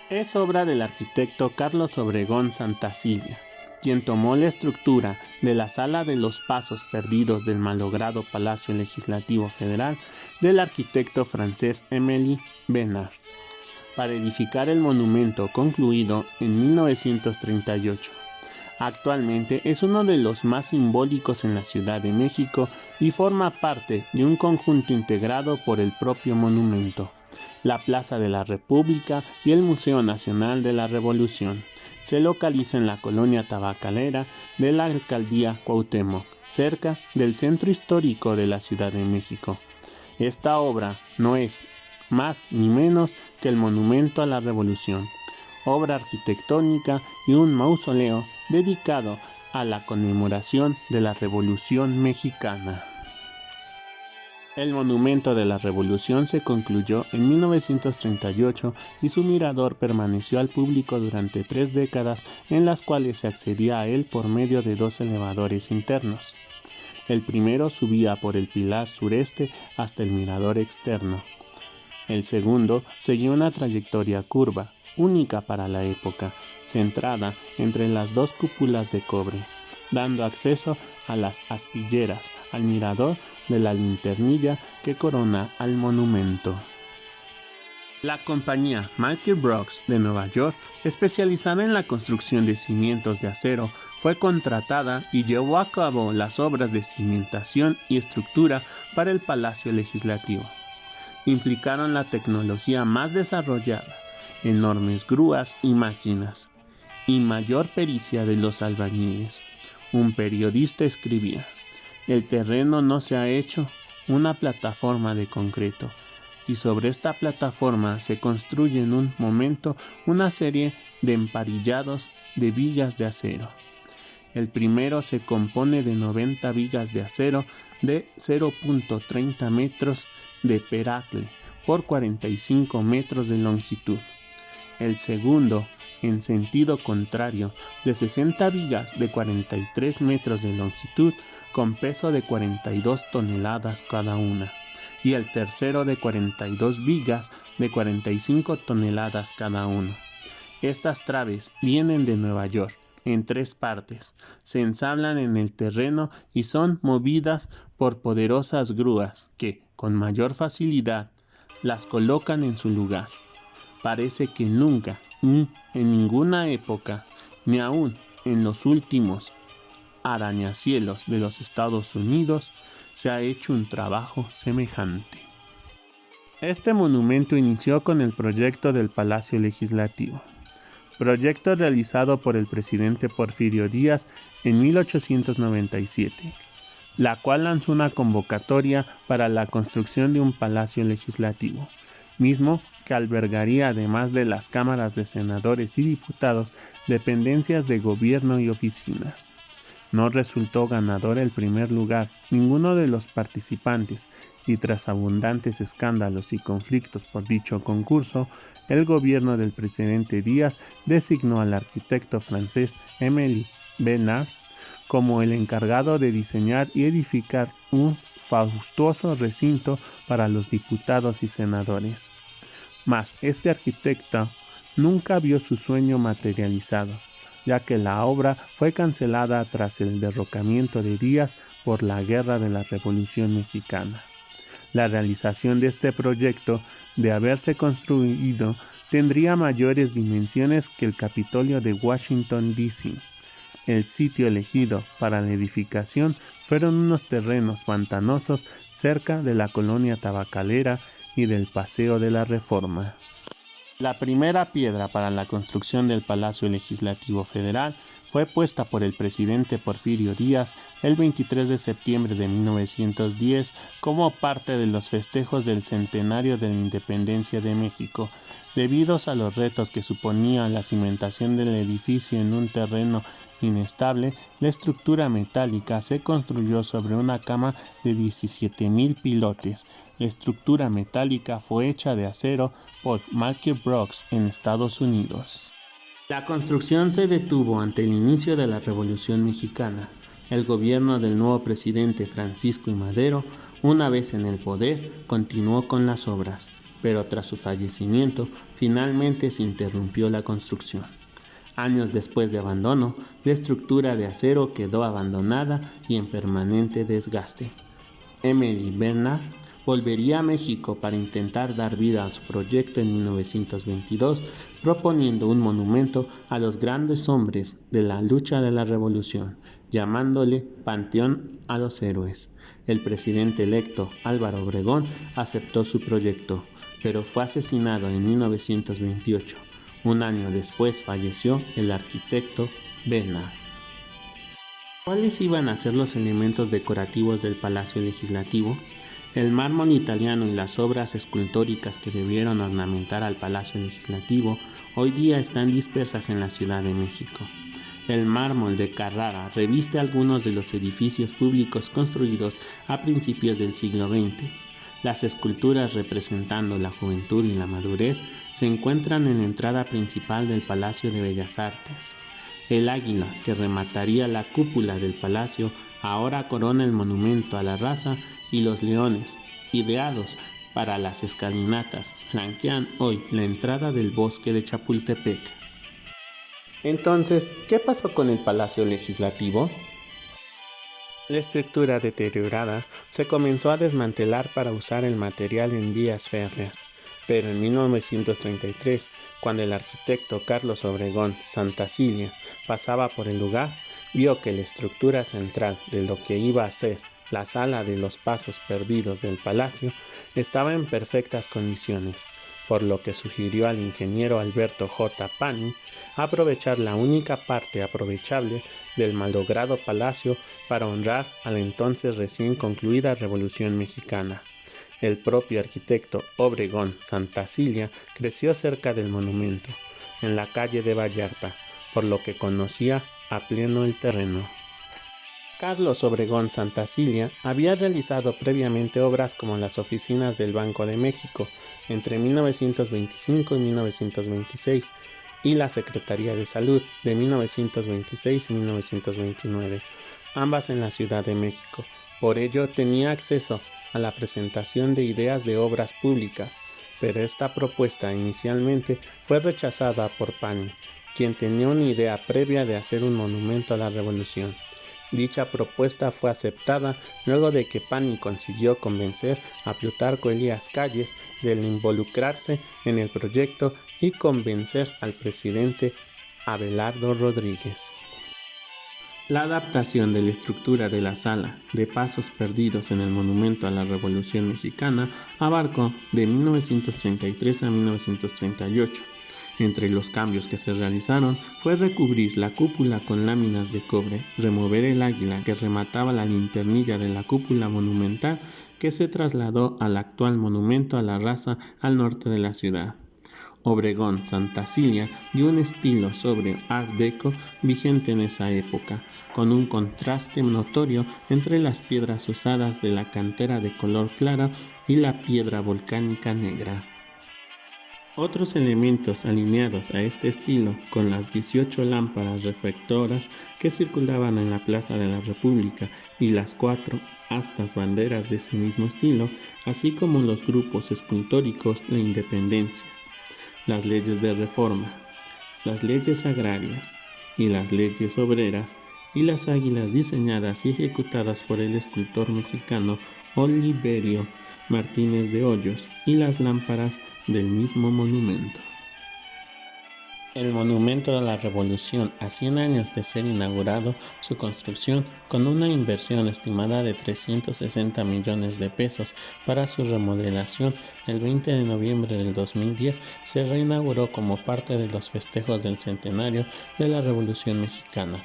Es obra del arquitecto Carlos Obregón Santacilla, quien tomó la estructura de la Sala de los Pasos Perdidos del malogrado Palacio Legislativo Federal del arquitecto francés Émile Bernard, para edificar el monumento concluido en 1938. Actualmente es uno de los más simbólicos en la Ciudad de México y forma parte de un conjunto integrado por el propio monumento, la Plaza de la República y el Museo Nacional de la Revolución. Se localiza en la colonia tabacalera de la Alcaldía Cuauhtémoc, cerca del centro histórico de la Ciudad de México. Esta obra no es más ni menos que el Monumento a la Revolución, obra arquitectónica y un mausoleo dedicado a la conmemoración de la Revolución Mexicana. El Monumento de la Revolución se concluyó en 1938 y su mirador permaneció al público durante 3 décadas, en las cuales se accedía a él por medio de 2 elevadores internos. El primero subía por el pilar sureste hasta el mirador externo. El segundo seguía una trayectoria curva, única para la época, centrada entre las 2 cúpulas de cobre, dando acceso a las aspilleras, al mirador de la linternilla que corona al monumento. La compañía Michael Brooks de Nueva York, especializada en la construcción de cimientos de acero, fue contratada y llevó a cabo las obras de cimentación y estructura para el Palacio Legislativo. Implicaron la tecnología más desarrollada, enormes grúas y máquinas, y mayor pericia de los albañiles. Un periodista escribía: "El terreno no se ha hecho una plataforma de concreto, y sobre esta plataforma se construye en un momento una serie de emparillados de vigas de acero. El primero se compone de 90 vigas de acero de 0.30 metros de peracle por 45 metros de longitud. El segundo, en sentido contrario, de 60 vigas de 43 metros de longitud con peso de 42 toneladas cada una, y el tercero de 42 vigas de 45 toneladas cada uno. Estas traves vienen de Nueva York en 3 partes, se ensamblan en el terreno y son movidas por poderosas grúas que, con mayor facilidad, las colocan en su lugar. Parece que nunca, ni en ninguna época, ni aún en los últimos arañacielos de los Estados Unidos, se ha hecho un trabajo semejante". Este monumento inició con el proyecto del Palacio Legislativo, proyecto realizado por el presidente Porfirio Díaz en 1897, la cual lanzó una convocatoria para la construcción de un Palacio Legislativo, mismo que albergaría, además de las cámaras de senadores y diputados, dependencias de gobierno y oficinas. No resultó ganador el primer lugar ninguno de los participantes, y tras abundantes escándalos y conflictos por dicho concurso, el gobierno del presidente Díaz designó al arquitecto francés Émile Bernard como el encargado de diseñar y edificar un fastuoso recinto para los diputados y senadores. Mas este arquitecto nunca vio su sueño materializado, ya que la obra fue cancelada tras el derrocamiento de Díaz por la Guerra de la Revolución Mexicana. La realización de este proyecto, de haberse construido, tendría mayores dimensiones que el Capitolio de Washington, D.C. El sitio elegido para la edificación fueron unos terrenos pantanosos cerca de la colonia tabacalera y del Paseo de la Reforma. La primera piedra para la construcción del Palacio Legislativo Federal fue puesta por el presidente Porfirio Díaz el 23 de septiembre de 1910 como parte de los festejos del centenario de la independencia de México. Debido a los retos que suponía la cimentación del edificio en un terreno inestable, la estructura metálica se construyó sobre una cama de 17,000 pilotes. La estructura metálica fue hecha de acero por Michael Brooks en Estados Unidos. La construcción se detuvo ante el inicio de la Revolución Mexicana. El gobierno del nuevo presidente Francisco I. Madero, una vez en el poder, continuó con las obras, pero tras su fallecimiento, finalmente se interrumpió la construcción. Años después de abandono, la estructura de acero quedó abandonada y en permanente desgaste. Emily Bernard volvería a México para intentar dar vida a su proyecto en 1922, proponiendo un monumento a los grandes hombres de la lucha de la Revolución, llamándole Panteón a los Héroes. El presidente electo Álvaro Obregón aceptó su proyecto, pero fue asesinado en 1928. Un año después falleció el arquitecto Bernard. ¿Cuáles iban a ser los elementos decorativos del Palacio Legislativo? El mármol italiano y las obras escultóricas que debieron ornamentar al Palacio Legislativo hoy día están dispersas en la Ciudad de México. El mármol de Carrara reviste algunos de los edificios públicos construidos a principios del siglo XX. Las esculturas representando la juventud y la madurez se encuentran en la entrada principal del Palacio de Bellas Artes. El águila que remataría la cúpula del palacio ahora corona el monumento a la raza y los leones, ideados para las escalinatas, flanquean hoy la entrada del bosque de Chapultepec. Entonces, ¿qué pasó con el Palacio Legislativo? La estructura deteriorada se comenzó a desmantelar para usar el material en vías férreas, pero en 1933, cuando el arquitecto Carlos Obregón Santacilia pasaba por el lugar, vio que la estructura central de lo que iba a ser la sala de los pasos perdidos del palacio estaba en perfectas condiciones, por lo que sugirió al ingeniero Alberto J. Pani aprovechar la única parte aprovechable del malogrado palacio para honrar a la entonces recién concluida Revolución Mexicana. El propio arquitecto Obregón Santacilia creció cerca del monumento, en la calle de Vallarta, por lo que conocía a pleno el terreno. Carlos Obregón Santacilia había realizado previamente obras como las oficinas del Banco de México entre 1925 y 1926 y la Secretaría de Salud de 1926 y 1929, ambas en la Ciudad de México. Por ello tenía acceso a la presentación de ideas de obras públicas, pero esta propuesta inicialmente fue rechazada por Pani, quien tenía una idea previa de hacer un monumento a la Revolución. Dicha propuesta fue aceptada luego de que Pani consiguió convencer a Plutarco Elías Calles de involucrarse en el proyecto y convencer al presidente Abelardo Rodríguez. La adaptación de la estructura de la sala de pasos perdidos en el Monumento a la Revolución Mexicana abarcó de 1933 a 1938. Entre los cambios que se realizaron fue recubrir la cúpula con láminas de cobre, remover el águila que remataba la linternilla de la cúpula monumental que se trasladó al actual monumento a la raza al norte de la ciudad. Obregón Santacilia dio un estilo sobre Art Deco vigente en esa época, con un contraste notorio entre las piedras usadas de la cantera de color claro y la piedra volcánica negra. Otros elementos alineados a este estilo, con las 18 lámparas reflectoras que circulaban en la Plaza de la República y las 4 astas banderas de ese mismo estilo, así como los grupos escultóricos La Independencia, las leyes de reforma, las leyes agrarias y las leyes obreras, y las águilas diseñadas y ejecutadas por el escultor mexicano Oliverio Martínez de Hoyos y las lámparas del mismo monumento. El Monumento a la Revolución, a 100 años de ser inaugurado, su construcción, con una inversión estimada de 360 millones de pesos para su remodelación, el 20 de noviembre del 2010 se reinauguró como parte de los festejos del centenario de la Revolución Mexicana.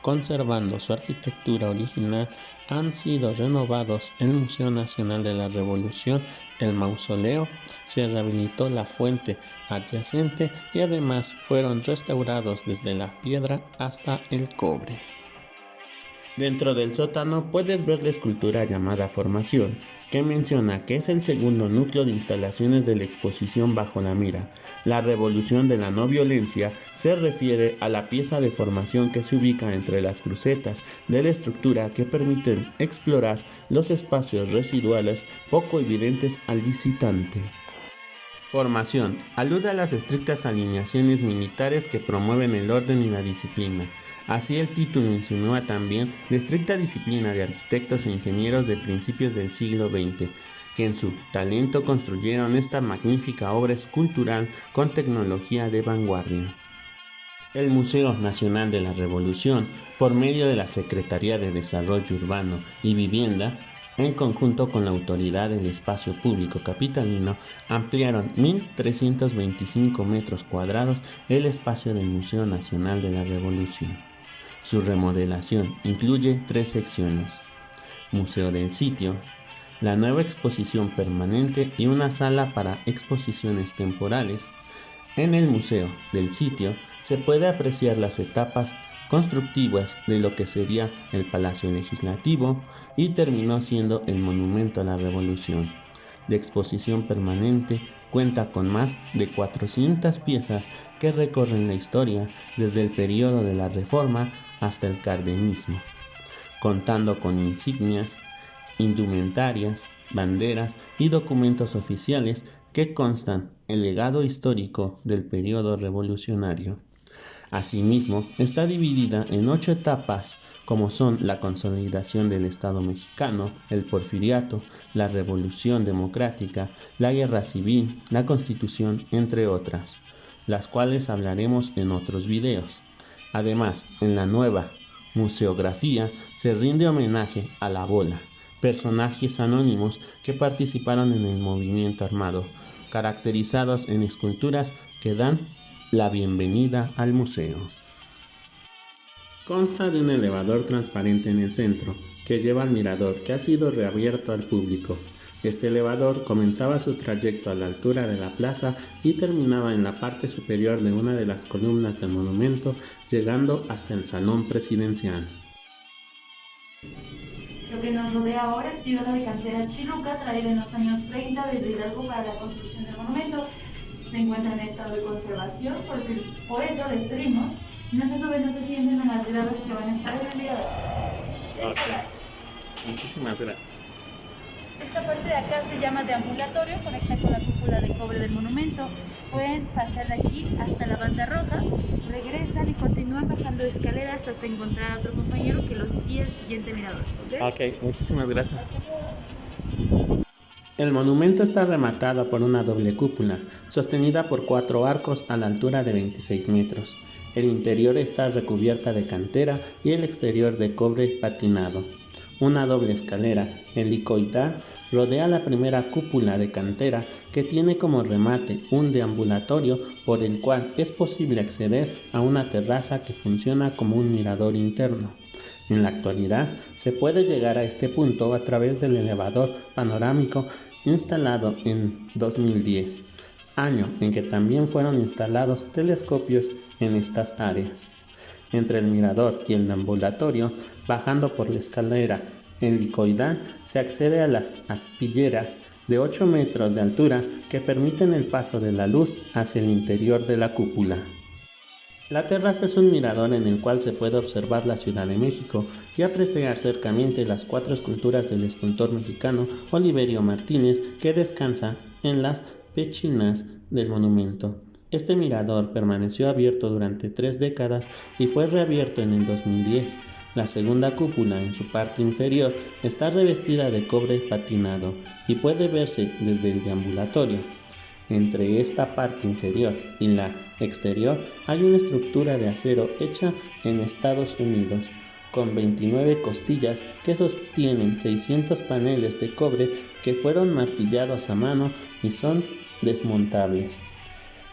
Conservando su arquitectura original, han sido renovados el Museo Nacional de la Revolución, el mausoleo, se rehabilitó la fuente adyacente y además fueron restaurados desde la piedra hasta el cobre. Dentro del sótano puedes ver la escultura llamada Formación, que menciona que es el segundo núcleo de instalaciones de la exposición Bajo la Mira. La revolución de la no violencia se refiere a la pieza de formación que se ubica entre las crucetas de la estructura que permiten explorar los espacios residuales poco evidentes al visitante. Formación alude a las estrictas alineaciones militares que promueven el orden y la disciplina. Así el título insinúa también la estricta disciplina de arquitectos e ingenieros de principios del siglo XX, que en su talento construyeron esta magnífica obra escultural con tecnología de vanguardia. El Museo Nacional de la Revolución, por medio de la Secretaría de Desarrollo Urbano y Vivienda, en conjunto con la Autoridad del Espacio Público Capitalino, ampliaron 1.325 metros cuadrados el espacio del Museo Nacional de la Revolución. Su remodelación incluye 3 secciones: Museo del Sitio, la nueva exposición permanente y una sala para exposiciones temporales. En el Museo del Sitio se puede apreciar las etapas constructivas de lo que sería el Palacio Legislativo y terminó siendo el Monumento a la Revolución. La exposición permanente cuenta con más de 400 piezas que recorren la historia desde el periodo de la Reforma hasta el cardenismo, contando con insignias, indumentarias, banderas y documentos oficiales que constan el legado histórico del periodo revolucionario. Asimismo, está dividida en 8 etapas, como son la consolidación del Estado mexicano, el porfiriato, la Revolución Democrática, la Guerra Civil, la Constitución, entre otras, las cuales hablaremos en otros videos. Además, en la nueva museografía se rinde homenaje a la Bola, personajes anónimos que participaron en el movimiento armado, caracterizados en esculturas que dan la bienvenida al museo. Consta de un elevador transparente en el centro, que lleva al mirador, que ha sido reabierto al público. Este elevador comenzaba su trayecto a la altura de la plaza y terminaba en la parte superior de una de las columnas del monumento, llegando hasta el salón presidencial. Lo que nos rodea ahora es piedra de cantera chiluca, traída en los años 30 desde Hidalgo para la construcción del monumento. Se encuentra en estado de conservación, por eso les pedimos no se suben, no se sienten en las gradas que van a estar en el día de hoy. Muchísimas gracias. Esta parte de acá se llama deambulatorio, conecta con la cúpula de cobre del monumento. Pueden pasar de aquí hasta la banda roja, regresan y continúan bajando escaleras hasta encontrar a otro compañero que los guíe al siguiente mirador. Ok, muchísimas gracias. El monumento está rematado por una doble cúpula, sostenida por 4 arcos a la altura de 26 metros. El interior está recubierta de cantera y el exterior de cobre patinado. Una doble escalera helicoidal rodea la primera cúpula de cantera, que tiene como remate un deambulatorio por el cual es posible acceder a una terraza que funciona como un mirador interno. En la actualidad se puede llegar a este punto a través del elevador panorámico instalado en 2010, año en que también fueron instalados telescopios en estas áreas. Entre el mirador y el deambulatorio, bajando por la escalera helicoidal, se accede a las aspilleras de 8 metros de altura que permiten el paso de la luz hacia el interior de la cúpula. La terraza es un mirador en el cual se puede observar la Ciudad de México y apreciar cercamente las 4 esculturas del escultor mexicano Oliverio Martínez, que descansa en las pechinas del monumento. Este mirador permaneció abierto durante 3 décadas y fue reabierto en el 2010. La segunda cúpula, en su parte inferior, está revestida de cobre patinado y puede verse desde el deambulatorio. Entre esta parte inferior y la exterior hay una estructura de acero hecha en Estados Unidos, con 29 costillas que sostienen 600 paneles de cobre que fueron martillados a mano y son desmontables.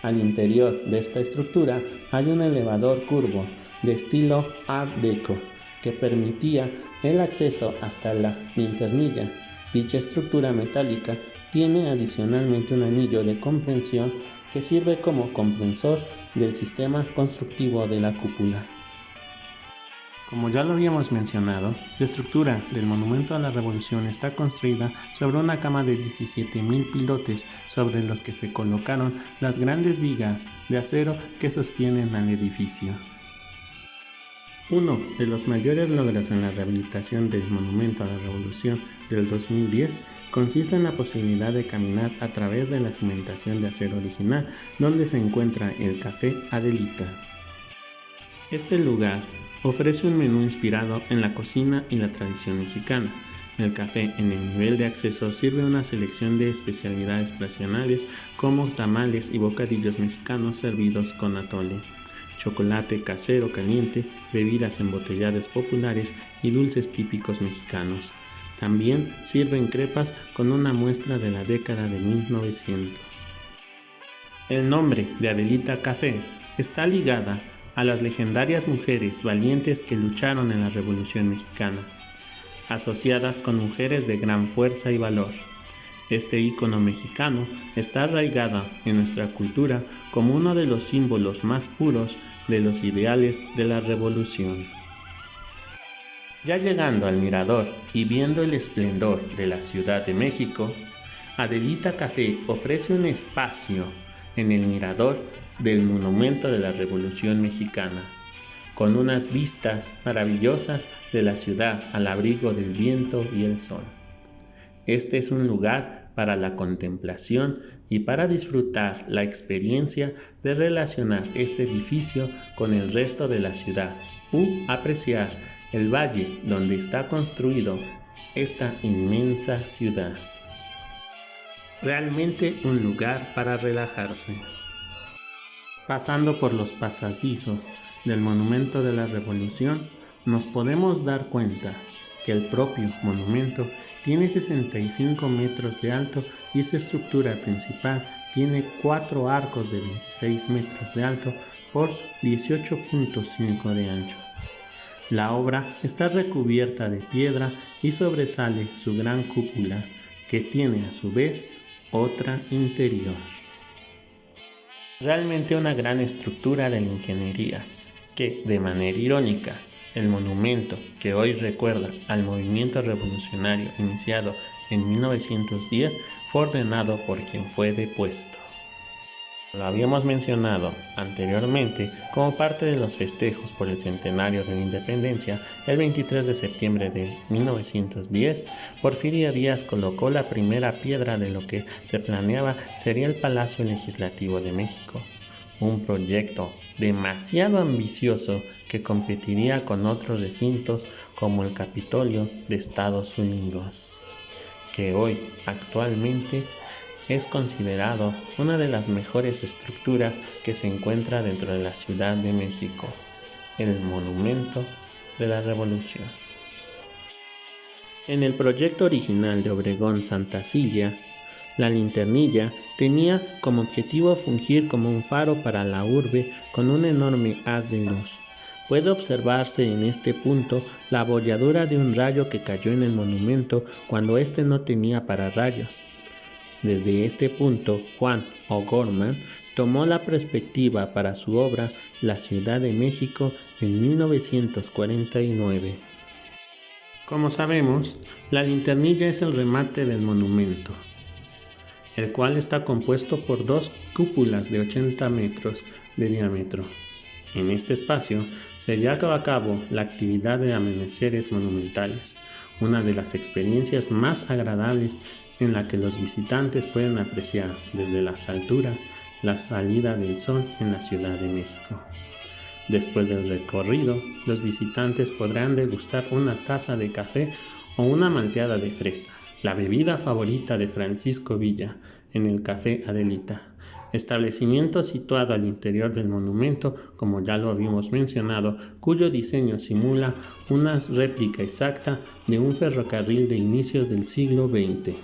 Al interior de esta estructura hay un elevador curvo de estilo Art Deco que permitía el acceso hasta la linternilla. Dicha estructura metálica tiene adicionalmente un anillo de comprensión que sirve como comprensor del sistema constructivo de la cúpula. Como ya lo habíamos mencionado, la estructura del Monumento a la Revolución está construida sobre una cama de 17.000 pilotes sobre los que se colocaron las grandes vigas de acero que sostienen al edificio. Uno de los mayores logros en la rehabilitación del Monumento a la Revolución del 2010 consiste en la posibilidad de caminar a través de la cimentación de acero original donde se encuentra el Café Adelita. Este lugar ofrece un menú inspirado en la cocina y la tradición mexicana. El café en el nivel de acceso sirve una selección de especialidades tradicionales como tamales y bocadillos mexicanos servidos con atole, chocolate casero caliente, bebidas embotelladas populares y dulces típicos mexicanos. También sirven crepas con una muestra de la década de 1900. El nombre de Adelita Café está ligada a las legendarias mujeres valientes que lucharon en la Revolución Mexicana, asociadas con mujeres de gran fuerza y valor. Este ícono mexicano está arraigado en nuestra cultura como uno de los símbolos más puros de los ideales de la Revolución. Ya llegando al mirador y viendo el esplendor de la Ciudad de México, Adelita Café ofrece un espacio en el mirador del Monumento de la Revolución Mexicana, con unas vistas maravillosas de la ciudad al abrigo del viento y el sol. Este es un lugar para la contemplación y para disfrutar la experiencia de relacionar este edificio con el resto de la ciudad u apreciar el valle donde está construido esta inmensa ciudad. Realmente un lugar para relajarse. Pasando por los pasadizos del Monumento de la Revolución, nos podemos dar cuenta que el propio monumento tiene 65 metros de alto y su estructura principal tiene 4 arcos de 26 metros de alto por 18.5 de ancho. La obra está recubierta de piedra y sobresale su gran cúpula, que tiene a su vez otra interior. Realmente una gran estructura de la ingeniería, que, de manera irónica, el monumento que hoy recuerda al movimiento revolucionario iniciado en 1910 fue ordenado por quien fue depuesto. Lo habíamos mencionado anteriormente como parte de los festejos por el centenario de la independencia. El 23 de septiembre de 1910, Porfirio Díaz colocó la primera piedra de lo que se planeaba sería el Palacio Legislativo de México, un proyecto demasiado ambicioso que competiría con otros recintos como el Capitolio de Estados Unidos, que hoy actualmente es considerado una de las mejores estructuras que se encuentra dentro de la Ciudad de México, el Monumento de la Revolución. En el proyecto original de Obregón Santacilia, la linternilla tenía como objetivo fungir como un faro para la urbe con un enorme haz de luz. Puede observarse en este punto la abolladura de un rayo que cayó en el monumento cuando éste no tenía pararrayos. Desde este punto, Juan O'Gorman tomó la perspectiva para su obra La Ciudad de México en 1949. Como sabemos, la linternilla es el remate del monumento, el cual está compuesto por 2 cúpulas de 80 metros de diámetro. En este espacio se lleva a cabo la actividad de amaneceres monumentales, una de las experiencias más agradables en la que los visitantes pueden apreciar desde las alturas la salida del sol en la Ciudad de México. Después del recorrido, los visitantes podrán degustar una taza de café o una malteada de fresa, la bebida favorita de Francisco Villa, en el Café Adelita, establecimiento situado al interior del monumento, como ya lo habíamos mencionado, cuyo diseño simula una réplica exacta de un ferrocarril de inicios del siglo XX.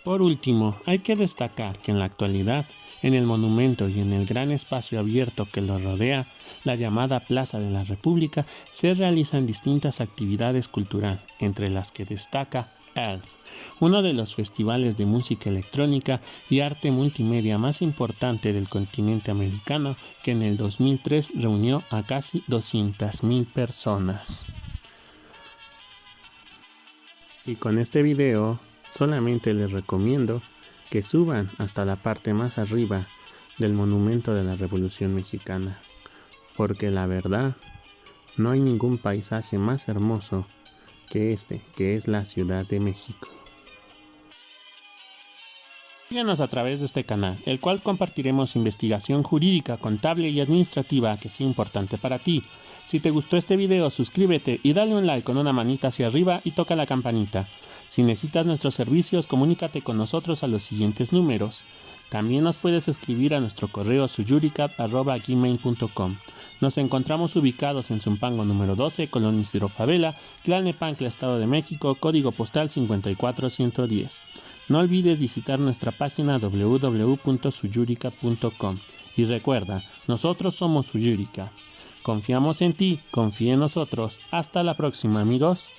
Por último, hay que destacar que en la actualidad, en el monumento y en el gran espacio abierto que lo rodea, la llamada Plaza de la República, se realizan distintas actividades culturales, entre las que destaca ELF, uno de los festivales de música electrónica y arte multimedia más importante del continente americano, que en el 2003 reunió a casi 200,000 personas. Y con este video solamente les recomiendo que suban hasta la parte más arriba del Monumento de la Revolución Mexicana, porque la verdad no hay ningún paisaje más hermoso que este, que es la Ciudad de México. Síganos a través de este canal, el cual compartiremos investigación jurídica, contable y administrativa que sea importante para ti. Si te gustó este video, suscríbete y dale un like con una manita hacia arriba y toca la campanita. Si necesitas nuestros servicios, comunícate con nosotros a los siguientes números. También nos puedes escribir a nuestro correo suyuricat@gmail.com. Nos encontramos ubicados en Zumpango número 12, Colonia Isidro Favela, Tlalnepantla, Estado de México, código postal 54110. No olvides visitar nuestra página www.suyuricat.com. Y recuerda, nosotros somos Suyuricat. Confiamos en ti, confía en nosotros. Hasta la próxima, amigos.